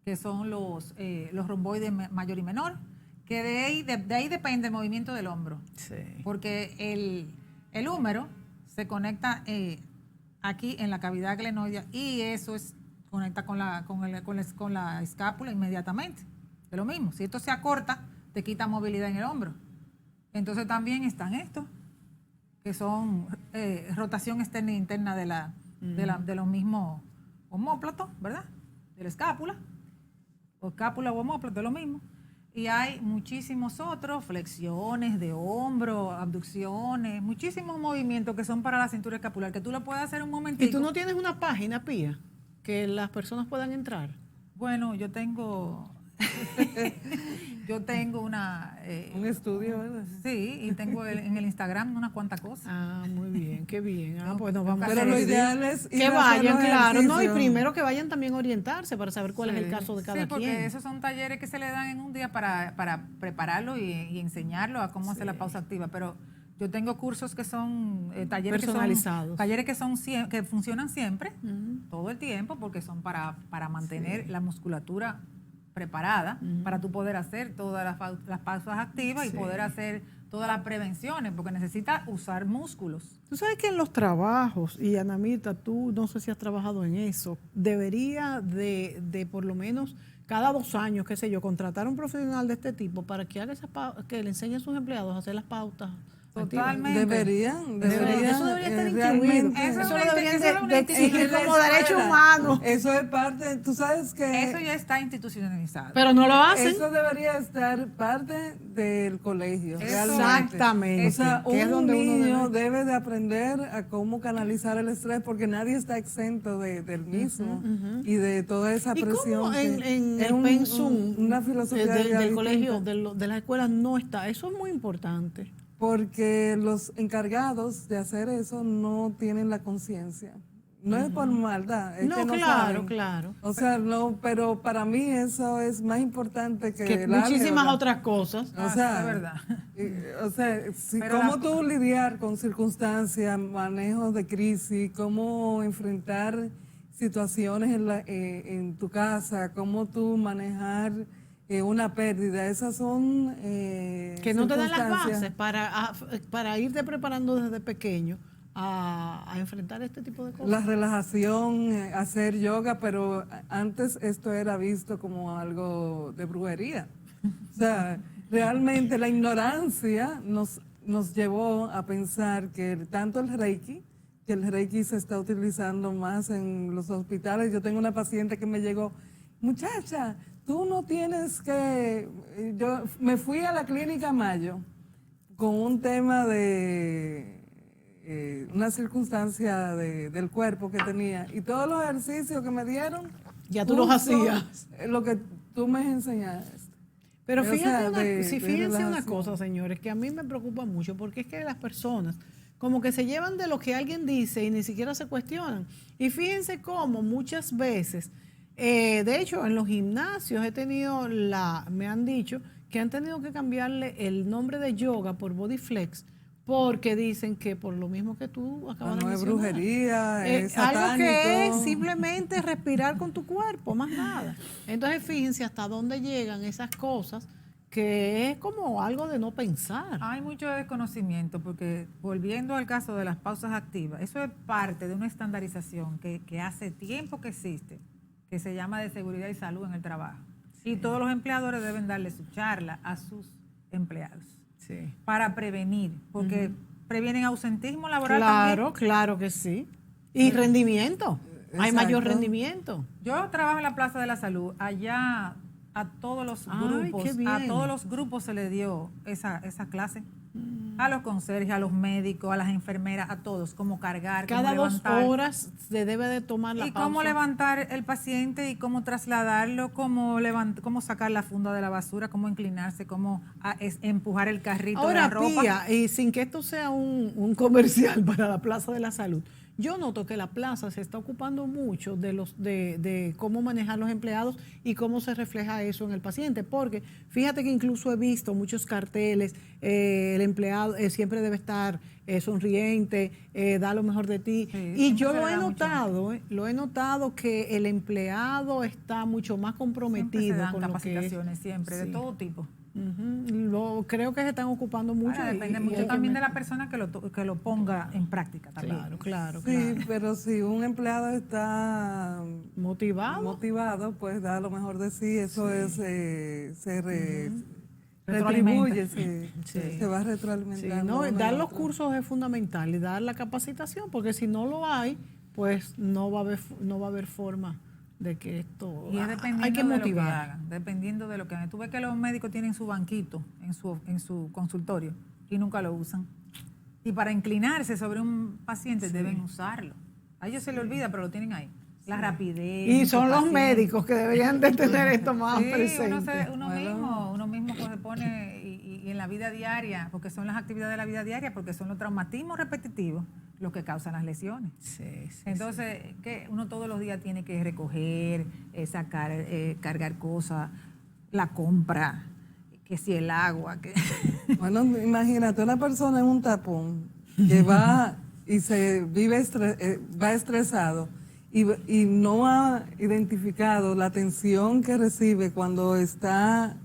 que son los romboides mayor y menor, que de ahí depende el movimiento del hombro. Sí. Porque el húmero se conecta aquí en la cavidad glenoidea y eso conecta con la escápula inmediatamente. Es lo mismo, si esto se acorta, te quita movilidad en el hombro. Entonces también están estos, que son rotación externa e interna de los mismos omóplatos, ¿verdad? De la escápula, o escápula o omóplato, es lo mismo. Y hay muchísimos otros, flexiones de hombro, abducciones, muchísimos movimientos que son para la cintura escapular, que tú lo puedes hacer un momentito. ¿Y tú no tienes una página, Pía, que las personas puedan entrar? Bueno, yo tengo un estudio, ¿verdad? Sí, y tengo en el Instagram unas cuantas cosas. Ah, muy bien, qué bien. Ah, pues nos vamos a Pero hacer lo eso. ideal es ir que a hacer vayan, los claro, no, y ejercicios. primero que vayan también a orientarse para saber cuál es el caso de cada Sí, porque quien. esos son talleres que se le dan en un día para prepararlo y enseñarlo a cómo hacer la pausa activa. Pero yo tengo cursos que son talleres Personalizados. que funcionan siempre, todo el tiempo, porque son para mantener la musculatura preparada, para tú poder hacer todas las pausas activas y poder hacer todas las prevenciones, porque necesita usar músculos. Tú sabes que en los trabajos, y Ana Mirta, tú no sé si has trabajado en eso, debería de por lo menos cada 2 años, qué sé yo, contratar a un profesional de este tipo para que haga que le enseñe a sus empleados a hacer las pautas. Totalmente. Deberían, Eso debería estar incluido. realmente. Eso lo eso deberían es una de exigir En la como derecho escuela. humano. Eso es parte, tú sabes que Eso ya está institucionalizado. Pero no lo hacen. eso debería estar parte del colegio. Eso realmente. Exactamente. O sea, Que es un donde uno niño debe de aprender a cómo canalizar el estrés porque nadie está exento del mismo y de toda esa ¿Y presión. cómo que en es el pensum una filosofía de vida del colegio, distinta. de las escuelas no está? Eso es muy importante. Porque los encargados de hacer eso no tienen la conciencia. No es por maldad, es No, que no claro, saben. claro. O sea, no, pero para mí eso es más importante que Que el muchísimas álgebra. otras cosas. O sea, es verdad. O sea, Pero cómo tú lidiar con circunstancias, manejo de crisis, cómo enfrentar situaciones en tu casa, cómo tú manejar una pérdida. Esas son Que no te dan las circunstancias. bases para irte preparando desde pequeño a enfrentar este tipo de cosas. La relajación, hacer yoga, pero antes esto era visto como algo de brujería. O sea, realmente la ignorancia nos llevó a pensar que tanto el Reiki se está utilizando más en los hospitales. Yo tengo una paciente que me llegó, muchacha, tú no tienes que... Yo me fui a la clínica Mayo con un tema de una circunstancia del cuerpo que tenía y todos los ejercicios que me dieron Ya tú los hacías. lo que tú me enseñaste. Pero O fíjate sea, fíjense una relajación. cosa, señores, que a mí me preocupa mucho, porque es que las personas como que se llevan de lo que alguien dice y ni siquiera se cuestionan. Y fíjense cómo muchas veces, de hecho, en los gimnasios me han dicho que han tenido que cambiarle el nombre de yoga por Body Flex, porque dicen que por lo mismo que tú acabas de No es mencionar. brujería, es Algo que es satánico. simplemente respirar con tu cuerpo, más nada. Entonces fíjense hasta dónde llegan esas cosas que es como algo de no pensar. Hay mucho desconocimiento porque, volviendo al caso de las pausas activas, eso es parte de una estandarización que hace tiempo que existe, que se llama de seguridad y salud en el trabajo. Y todos los empleadores deben darle su charla a sus empleados Sí. para prevenir, porque previenen ausentismo laboral Claro, también. claro que sí. Y rendimiento. Hay Exacto. mayor rendimiento. Yo trabajo en la Plaza de la Salud, allá a todos los Ay, grupos, qué bien. a todos los grupos se le dio esa clase. A los conserjes, a los médicos, a las enfermeras, a todos, cómo cargar, Cada cómo 2 levantar. horas se debe de tomar la Y pausa. cómo levantar el paciente y cómo trasladarlo, cómo sacar la funda de la basura, cómo inclinarse, cómo empujar el carrito de la Ahora, ropa. Pía, y sin que esto sea un comercial para la Plaza de la Salud, yo noto que la plaza se está ocupando mucho de cómo manejar los empleados y cómo se refleja eso en el paciente, porque fíjate que incluso he visto muchos carteles, el empleado siempre debe estar sonriente, da lo mejor de ti, Sí, y siempre yo se lo le he da mucho. notado, lo he notado que el empleado está mucho más Siempre se comprometido dan con lo que es. capacitaciones, siempre, de Sí. todo tipo. Creo que se están ocupando mucho. Ahora, depende mucho también de la persona que lo ponga en práctica también. Claro, claro, Sí, claro. pero si un empleado está Motivado. pues da lo mejor de sí, eso es, Retroalimenta. retribuye, se va Sí, retroalimentando. no, uno y dar los otro. cursos es fundamental y dar la capacitación, porque si no lo hay, pues no va a haber forma de que esto. Y es dependiendo Hay que de lo que motivar. hagan, dependiendo de lo que hagan. Tú ves que los médicos tienen su banquito en su consultorio y nunca lo usan. Y para inclinarse sobre un paciente deben usarlo. A ellos se les olvida, pero lo tienen ahí. La rapidez. Y son los paciencia. médicos que deberían de tener esto más Sí, presente. uno mismo se pone y en la vida diaria, porque son las actividades de la vida diaria, porque son los traumatismos repetitivos los que causan las lesiones. Sí, sí, Entonces, que uno todos los días tiene que recoger, sacar, cargar cosas, la compra, que si el agua, que Bueno, imagínate una persona en un tapón que va y va estresado y no ha identificado la tensión que recibe cuando está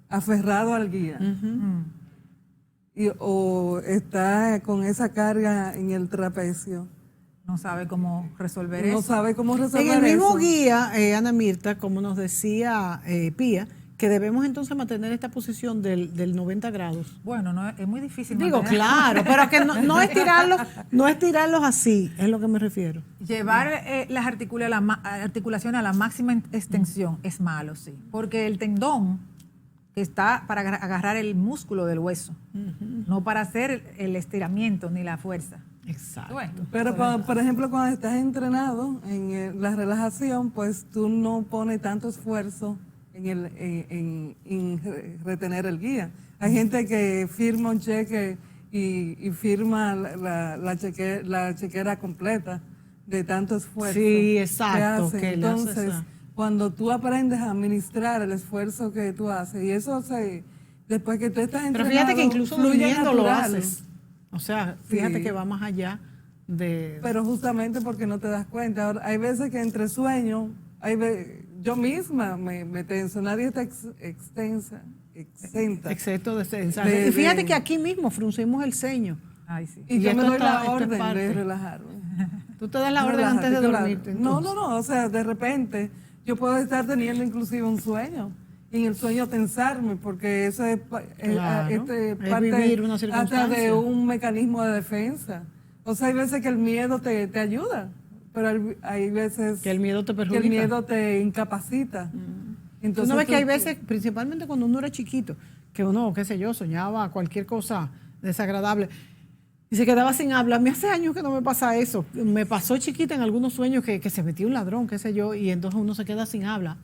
aferrado al guía o está con esa carga en el trapecio. no sabe cómo resolver No eso. sabe cómo En resolver el mismo eso. guía, Ana Mirta, como nos decía Pía, que debemos entonces mantener esta posición del 90 grados. Bueno, no, es muy difícil. Digo, mantener- claro, pero que no estirarlos así, es lo que me refiero. Llevar las articulaciones a la máxima extensión es malo, sí. Porque el tendón está para agarrar el músculo del hueso, no para hacer el estiramiento ni la fuerza. Exacto. Bueno, Pero, por ejemplo, cuando estás entrenado en la relajación, pues tú no pones tanto esfuerzo en retener el guía. Hay gente que firma un cheque y firma la chequera completa de tanto esfuerzo. Sí, que exacto, hacen. que le hace Entonces, esa- cuando tú aprendes a administrar el esfuerzo que tú haces, y eso después que tú estás Pero entrenado, fíjate que incluso fluye durmiendo lo natural. haces. O sea, fíjate Sí. que va más allá de... Pero justamente porque no te das cuenta. Ahora, hay veces que entre sueños, yo misma me tenso, nadie está exenta. Excepto de De- y fíjate de- que aquí mismo fruncimos el ceño. ay, sí. Y Y yo me esto doy la esto es orden parte. de relajarme. Tú te das la orden antes de Relájate, dormirte. claro. entonces. No, o sea, de repente yo puedo estar teniendo inclusive un sueño. Y en el sueño tensarme, porque eso es, Claro, es parte vivir una hasta circunstancia. de un mecanismo de defensa. O sea, hay veces que el miedo te ayuda, pero hay veces Que el miedo te que perjudica. el miedo te incapacita. Tú no ves que hay veces, principalmente cuando uno era chiquito, que uno, qué sé yo, soñaba cualquier cosa desagradable y se quedaba sin habla. A mí hace años que no me pasa eso. Me pasó chiquita en algunos sueños que se metía un ladrón, qué sé yo, y entonces uno se queda sin habla.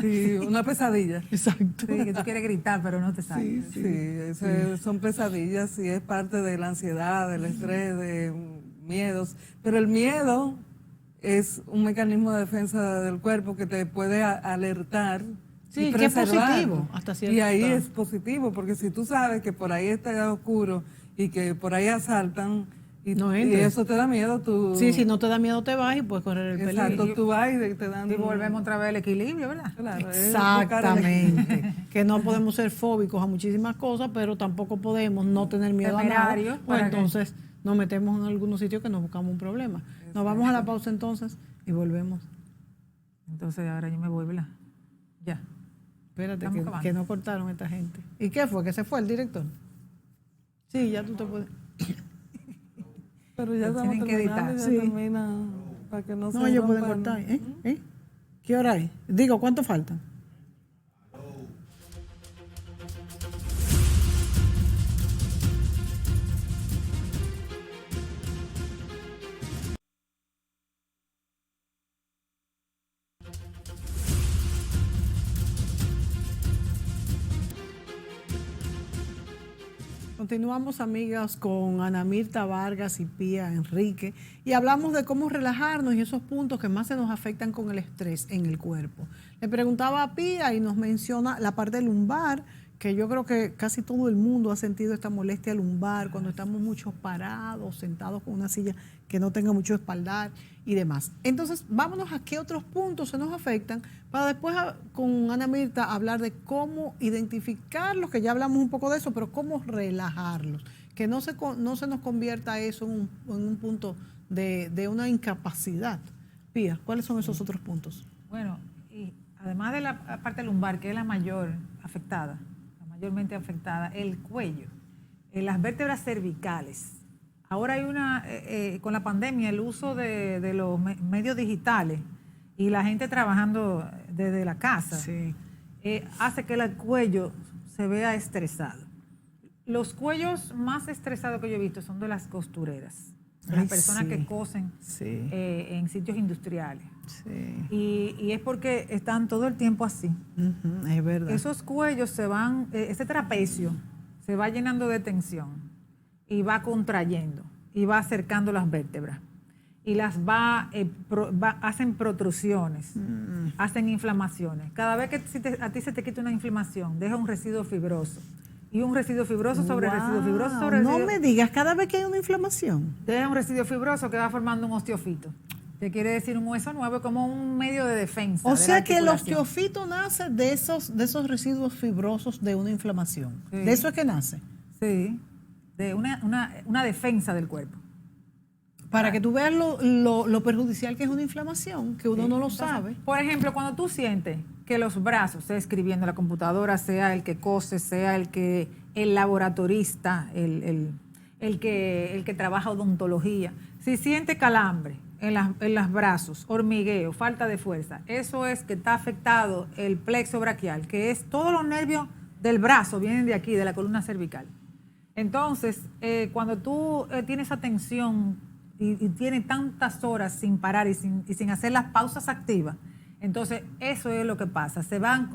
Sí, una pesadilla. Exacto. Sí, que tú quieres gritar, pero no te sale. Sí, son pesadillas y es parte de la ansiedad, del estrés, de miedos. Pero el miedo es un mecanismo de defensa del cuerpo que te puede alertar. Sí, y que es preservar. positivo hasta cierto Y ahí grado. es positivo, porque si tú sabes que por ahí está oscuro y que por ahí asaltan No y entres. eso te da miedo, tú... Sí, si no te da miedo te vas y puedes correr el peligro. Exacto, tú vas y te dan... Y volvemos otra vez al equilibrio, ¿verdad? Claro, es buscar el equilibrio. Exactamente. Que no podemos ser fóbicos a muchísimas cosas, pero tampoco podemos no tener miedo a nada. Temerarios, Pues ¿para qué? entonces nos metemos en algunos sitios que nos buscamos un problema. Nos vamos a la pausa entonces y volvemos. Entonces ahora yo me voy, ¿verdad? Ya. Espérate, Estamos acabando. que no cortaron esta gente. ¿Y qué fue? ¿Que se fue el director? Sí, ya tú te puedes... Pero ya Lo estamos tienen que terminando, editar. ya Sí. termina para que no se No, ellos pueden rompan. cortar. ¿Eh? ¿Qué hora hay? Digo, ¿cuánto falta? Continuamos, amigas, con Ana Mirta Vargas y Pía Enrique y hablamos de cómo relajarnos y esos puntos que más se nos afectan con el estrés en el cuerpo. Le preguntaba a Pía y nos menciona la parte lumbar, que yo creo que casi todo el mundo ha sentido esta molestia lumbar cuando estamos mucho parados, sentados con una silla que no tenga mucho espaldar y demás. Entonces, vámonos a qué otros puntos se nos afectan para después con Ana Mirta hablar de cómo identificarlos, que ya hablamos un poco de eso, pero cómo relajarlos, que no se nos convierta eso en un punto de una incapacidad. Pía, ¿cuáles son esos otros puntos? Bueno, y además de la parte lumbar, que es la mayor afectada, la mayormente afectada, el cuello, las vértebras cervicales. Ahora hay con la pandemia, el uso de los medios digitales y la gente trabajando desde la casa, Sí. hace que el cuello se vea estresado. Los cuellos más estresados que yo he visto son de las costureras, de las Ay, personas sí. que cosen Sí. en sitios industriales. Sí. Y es porque están todo el tiempo así. Ujú, es verdad. Esos cuellos se van, ese trapecio se va llenando de tensión y va contrayendo y va acercando las vértebras y las hacen protrusiones, hacen inflamaciones. Cada vez que a ti se te quita una inflamación, deja un residuo fibroso. Y un residuo fibroso sobre residuo fibroso sobre No residuo, me digas, cada vez que hay una inflamación. deja un residuo fibroso que va formando un osteofito. Que quiere decir un hueso nuevo como un medio de defensa. O de la sea que el articulación. osteofito nace de esos residuos fibrosos de una inflamación. Sí. De eso es que nace. Sí, de una defensa del cuerpo. Para que tú veas lo perjudicial que es una inflamación, que uno no lo Entonces, sabe. Por ejemplo, cuando tú sientes que los brazos, sea escribiendo en la computadora, sea el que cose, sea el laboratorista, el que trabaja odontología, si siente calambre en los brazos, hormigueo, falta de fuerza, eso es que está afectado el plexo braquial, que es todos los nervios del brazo, vienen de aquí, de la columna cervical. Entonces, cuando tú tienes esa tensión y tienes tantas horas sin parar y sin hacer las pausas activas, entonces eso es lo que pasa. Se van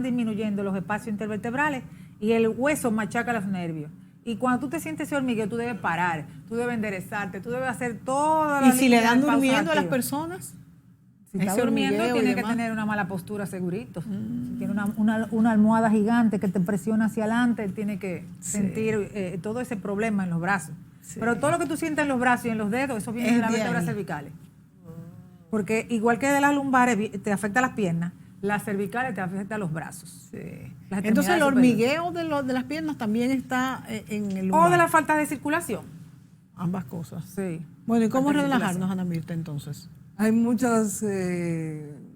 disminuyendo los espacios intervertebrales y el hueso machaca los nervios. Y cuando tú te sientes ese hormigueo, tú debes parar, tú debes enderezarte, tú debes hacer toda la ¿Y si le línea dan de pausas durmiendo a las activas. personas? Si está Ese durmiendo, hormigueo y tiene que demás. tener una mala postura, segurito. Si tiene una almohada gigante que te presiona hacia adelante, él tiene que sentir todo ese problema en los brazos. Sí. Pero todo lo que tú sientes en los brazos y en los dedos, eso viene Es de las de vértebras ahí. cervicales. Porque igual que de las lumbares te afecta las piernas, las cervicales te afecta los brazos. Sí. Las Entonces el extremidades hormigueo de las piernas también está en el lumbar. O de la falta de circulación. Ambas cosas. Sí. Bueno, ¿y cómo Falta de relajarnos, circulación. Ana Mirta, entonces? Hay muchos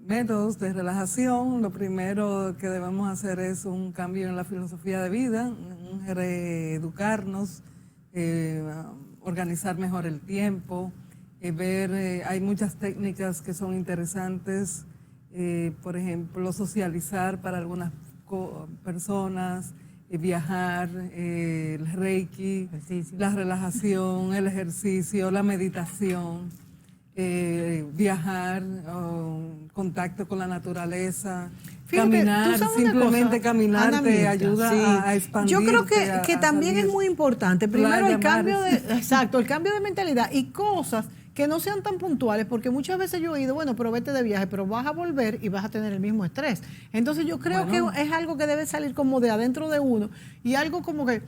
métodos de relajación. Lo primero que debemos hacer es un cambio en la filosofía de vida, reeducarnos, organizar mejor el tiempo, hay muchas técnicas que son interesantes, por ejemplo, socializar para algunas personas, viajar, el reiki, Ejercicio. la relajación, el ejercicio, la meditación, viajar, contacto con la naturaleza, Fíjate, caminar, tú sabes una simplemente cosa, caminar Ana te Mirta, ayuda sí. a expandir. Yo creo que también es muy importante. Primero el cambio el cambio de mentalidad y cosas que no sean tan puntuales, porque muchas veces yo he ido, bueno, pero vete de viaje, pero vas a volver y vas a tener el mismo estrés. Entonces yo creo que es algo que debe salir como de adentro de uno y algo como que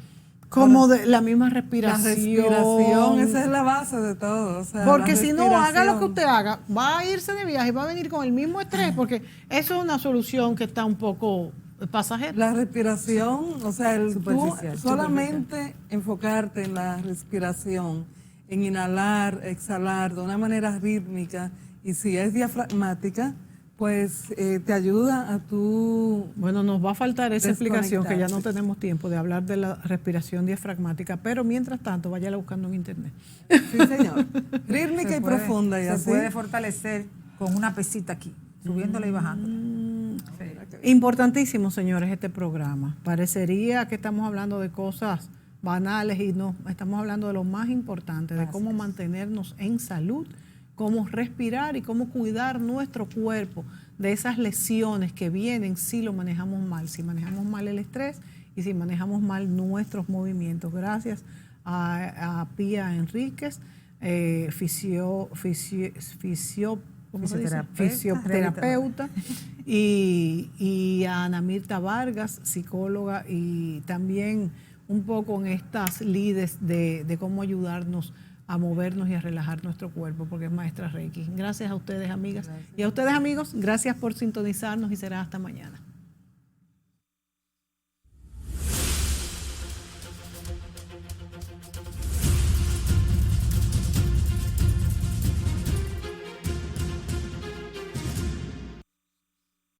Como de la misma La respiración. respiración, esa es la base de todo. O sea, Porque la si no, haga lo que respiración. usted haga, va a irse de viaje y va a venir con el mismo estrés, porque eso es una solución que está un poco pasajera. La respiración, o sea, tú Superficial. solamente enfocarte en la respiración, en inhalar, exhalar de una manera rítmica, y si es diafragmática, pues te ayuda a tu... Bueno, nos va a faltar esa explicación, que ya no Desconectarse. tenemos tiempo de hablar de la respiración diafragmática, pero mientras tanto, váyala buscando en internet. Sí, señor. Rítmica y profunda, y se así. puede fortalecer con una pesita aquí, subiéndola y bajándola. Importantísimo, señores, este programa. Parecería que estamos hablando de cosas banales y no, estamos hablando de lo más importante, de cómo mantenernos en salud, cómo respirar y cómo cuidar nuestro cuerpo de esas lesiones que vienen si lo manejamos mal, si manejamos mal el estrés y si manejamos mal nuestros movimientos. Gracias a Pía Enríquez, ¿cómo se dice? Fisioterapeuta, y a Ana Mirta Vargas, psicóloga, y también un poco en estas lides de cómo ayudarnos a movernos y a relajar nuestro cuerpo, porque es maestra Reiki. Gracias a ustedes, amigas. Y a ustedes, amigos, gracias por sintonizarnos y será hasta mañana.